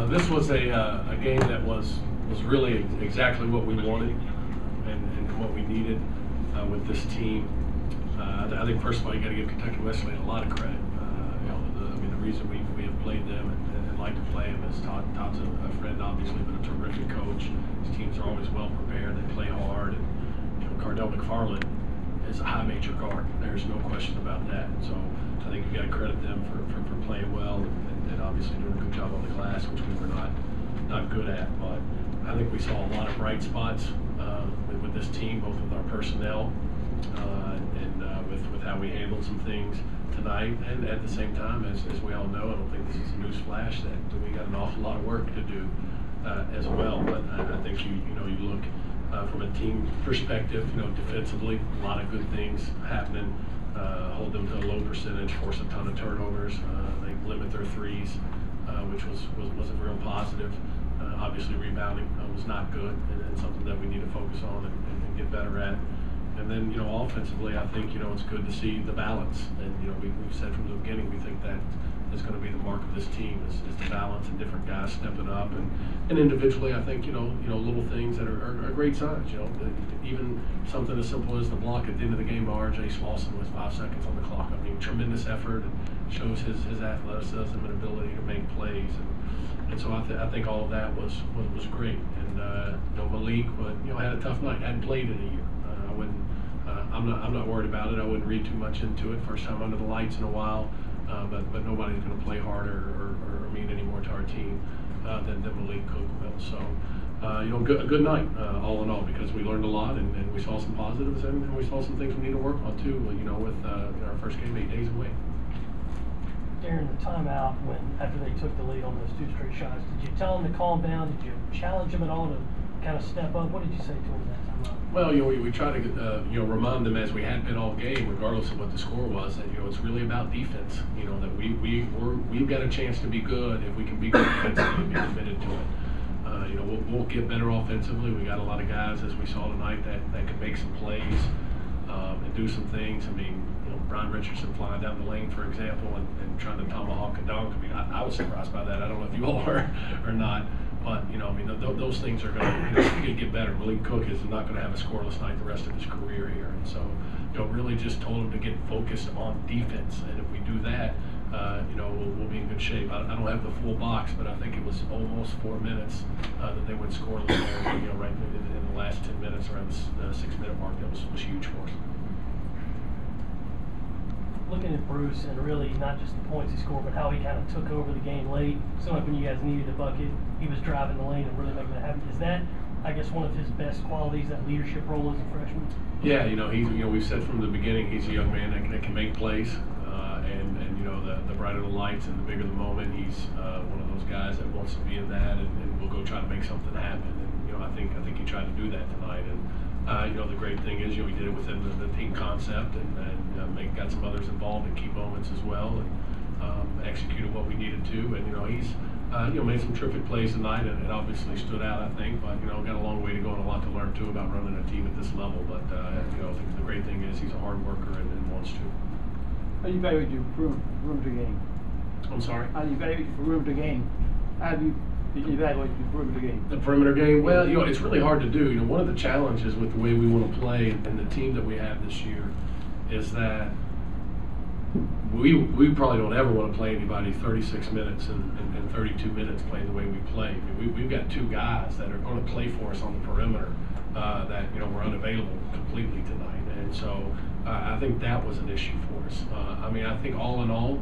This was a game that was really exactly what we wanted and what we needed with this team. I think first of all you got to give Kentucky Wesleyan a lot of credit. The reason we have played them and like to play them is Todd's a friend, obviously, but a terrific coach. His teams are always well prepared. They play hard. And, Cardell McFarland is a high major guard. There's no question about that. So I think you got to credit them for playing well and obviously doing a good job on the glass, which we were not good at. But I think we saw a lot of bright spots with this team, both with our personnel and with how we handled some things tonight. And at the same time, as we all know, I don't think this is a news flash that we got an awful lot of work to do as well. But I think you look from a team perspective, defensively, a lot of good things happening. Hold them to a low percentage, force a ton of turnovers. They limit their threes, which was a real positive. Obviously, rebounding was not good, and something that we need to focus on and get better at. And then, offensively, I think, it's good to see the balance. And, we've said from the beginning, we think that is going to be the mark of this team is the balance and different guys stepping up. And individually, I think, little things that are great signs. Even something as simple as the block at the end of the game by R.J. Slauson with 5 seconds on the clock. I mean, tremendous effort, and shows his athleticism and ability to make plays. And so I think all of that was great. And Malik, had a tough night. Hadn't played in a year. I'm not worried about it. I wouldn't read too much into it. First time under the lights in a while. But nobody's going to play harder or mean any more to our team than Malik Cook will. So, a good night all in all, because we learned a lot and we saw some positives and we saw some things we need to work on too. With our first game 8 days away. During the timeout, after they took the lead on those 2 straight shots, did you tell them to calm down? Did you challenge them at all to kind of step up? What did you say to them that timeout? Well, we try to remind them, as we had been all game, regardless of what the score was, that it's really about defense. That we've got a chance to be good if we can be good defensively and be committed to it. We'll get better offensively. We got a lot of guys, as we saw tonight, that can make some plays and do some things. I mean, Brian Richardson flying down the lane, for example, and trying to tomahawk a dunk. I mean, I was surprised by that. I don't know if you all were or not. But, those things are going to get better. Malik Cook is not going to have a scoreless night the rest of his career here. And so, really just told him to get focused on defense. And if we do that, we'll be in good shape. I don't have the full box, but I think it was almost 4 minutes that they went scoreless there, right in the last 10 minutes, around the 6-minute mark. That was huge for us. Looking at Bruce, and really not just the points he scored, but how he kind of took over the game late. So like when you guys needed a bucket, he was driving the lane and really making it happen. Is that, I guess, one of his best qualities, that leadership role as a freshman? Yeah, he's we've said from the beginning he's a young man that can make plays, and the brighter the lights and the bigger the moment, he's one of those guys that wants to be in that and will go try to make something happen. And I think he tried to do that tonight. And the great thing is, we did it within the team concept and got some others involved in key moments as well, and executed what we needed to. And he's made some terrific plays tonight, and it obviously stood out, I think. But got a long way to go and a lot to learn too about running a team at this level. But I think the great thing is he's a hard worker and wants to. How do you evaluate your perimeter game? I'm sorry? How do you evaluate your perimeter game? How do you evaluate your perimeter game? The perimeter game? Well, it's really hard to do. One of the challenges with the way we want to play and the team that we have this year is that we probably don't ever want to play anybody 36 minutes and 32 minutes playing the way we play. I mean, we've got 2 guys that are going to play for us on the perimeter that were unavailable completely tonight. And so I think that was an issue for us. I think all in all,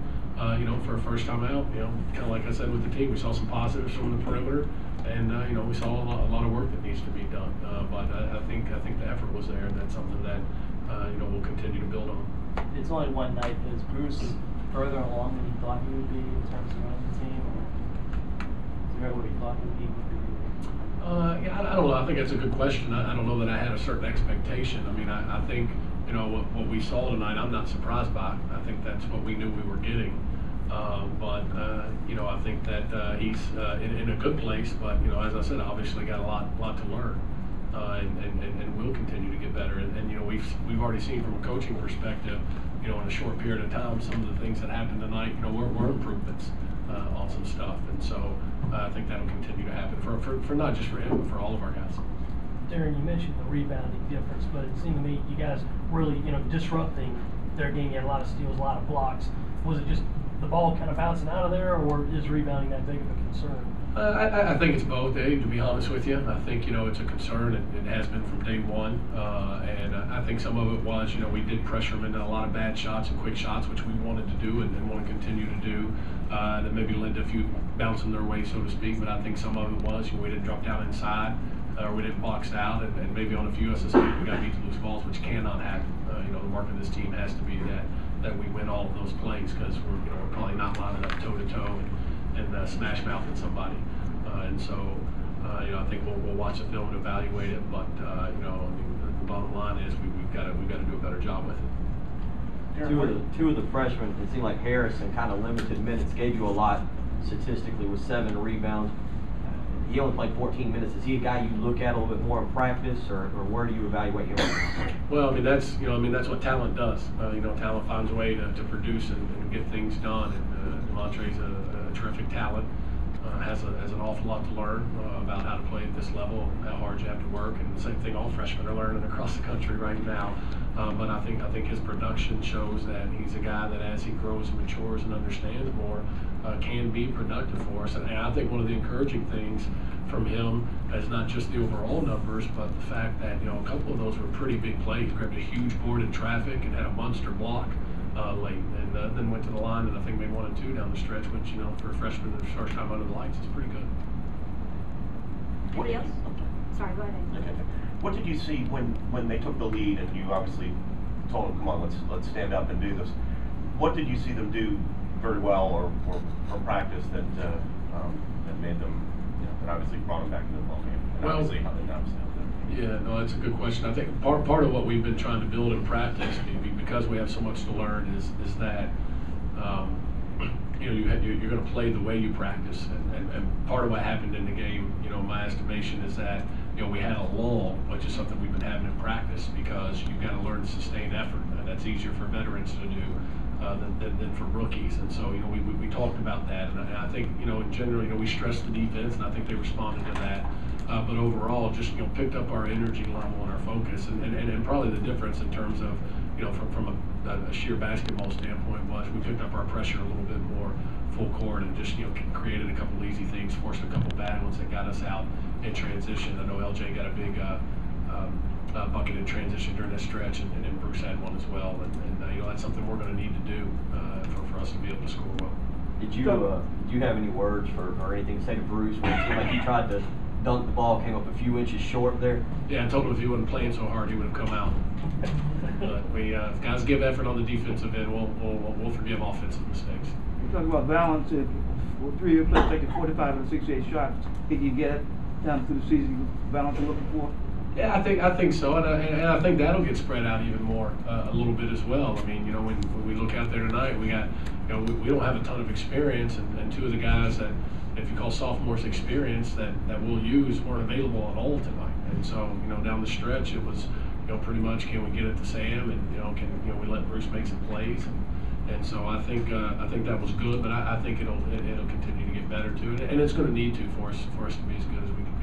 for a first time out, kind of like I said with the team, we saw some positives from the perimeter, and we saw a lot of work that needs to be done. But I think the effort was there, and that's something that we'll continue to build on. It's only one night. Is Bruce further along than you thought he would be in terms of running the team, or is there what he thought he would be? I don't know. I think that's a good question. I don't know that I had a certain expectation. I mean, I think what we saw tonight, I'm not surprised by. I think that's what we knew we were getting. But I think that he's in a good place. But as I said, obviously got a lot to learn, and will continue to get better. And we've already seen from a coaching perspective, in a short period of time, some of the things that happened tonight, were improvements on some stuff. And so I think that'll continue to happen for not just for him, but for all of our guys. Darrin, you mentioned the rebounding difference, but it seemed to me you guys really, disrupting their game. You had a lot of steals, a lot of blocks. Was it just the ball kind of bouncing out of there, or is rebounding that big of a concern? I think it's both, Dave, to be honest with you. I think, it's a concern. It has been from day one. And I think some of it was, we did pressure them into a lot of bad shots and quick shots, which we wanted to do and want to continue to do. That maybe led to a few bouncing their way, so to speak. But I think some of it was, we didn't drop down inside, or we didn't box out, and maybe on a few SSB we got beat to loose balls, which cannot happen. The mark of this team has to be that we win all of those plays, because we're probably not lining up toe to toe and smash mouth at somebody. And so, I think we'll watch the film and evaluate it. But the bottom line is we've got to do a better job with it. Two of the freshmen, it seemed like Harrison, kind of limited minutes, gave you a lot statistically with 7 rebounds. He only played 14 minutes. Is he a guy you look at a little bit more in practice, or where do you evaluate him? Well, that's what talent does. Talent finds a way to produce and get things done. And Demontre's a terrific talent. Has an awful lot to learn about how to play at this level, how hard you have to work, and the same thing all freshmen are learning across the country right now. But I think his production shows that he's a guy that, as he grows and matures and understands more, can be productive for us. And I think one of the encouraging things from him is not just the overall numbers, but the fact that a couple of those were pretty big plays. He grabbed a huge board in traffic and had a monster block late, and then went to the line and I think made 1 and 2 down the stretch, which for a freshman the first time under the lights is pretty good. Anybody else? Sorry, go ahead. Okay. What did you see when they took the lead and you obviously told them, come on, let's stand up and do this? What did you see them do very well or from practice that made them, that obviously brought them back into the ball game? And Well, obviously how they announced it. Yeah, no, that's a good question. I think part of what we've been trying to build in practice, because we have so much to learn, is that you're going to play the way you practice, and part of what happened in the game, my estimation is that we had a lull, which is something we've been having in practice, because you've got to learn sustained effort, and that's easier for veterans to do than for rookies. And so we talked about that, and I think in general we stressed the defense, and I think they responded to that. But overall, just picked up our energy level and our focus, and probably the difference in terms of from a sheer basketball standpoint was we picked up our pressure a little bit more full court, and just created a couple easy things, forced a couple bad ones that got us out in transition. I know LJ got a big bucket in transition during that stretch, and then Bruce had one as well, and that's something we're going to need to do for us to be able to score well. Did you have any words or anything to say to Bruce when it seemed like he tried to dunk the ball, came up a few inches short there? Yeah, I told him if he wasn't playing so hard, he would have come out. But we guys give effort on the defensive end. We'll forgive offensive mistakes. You talk about balance. If 3 year players taking 45 and 68 shots, can you get it down through the season? Balance you're looking for? Yeah, I think so, and I think that'll get spread out even more a little bit as well. I mean, when we look out there tonight, we got we don't have a ton of experience, and 2 of the guys that, if you call sophomores experience, that we'll use weren't available at all tonight. And so down the stretch it was pretty much, can we get it to Sam, and can we let Bruce make some plays, and so I think that was good, but I think it'll continue to get better too, and it's going to need to for us to be as good as we can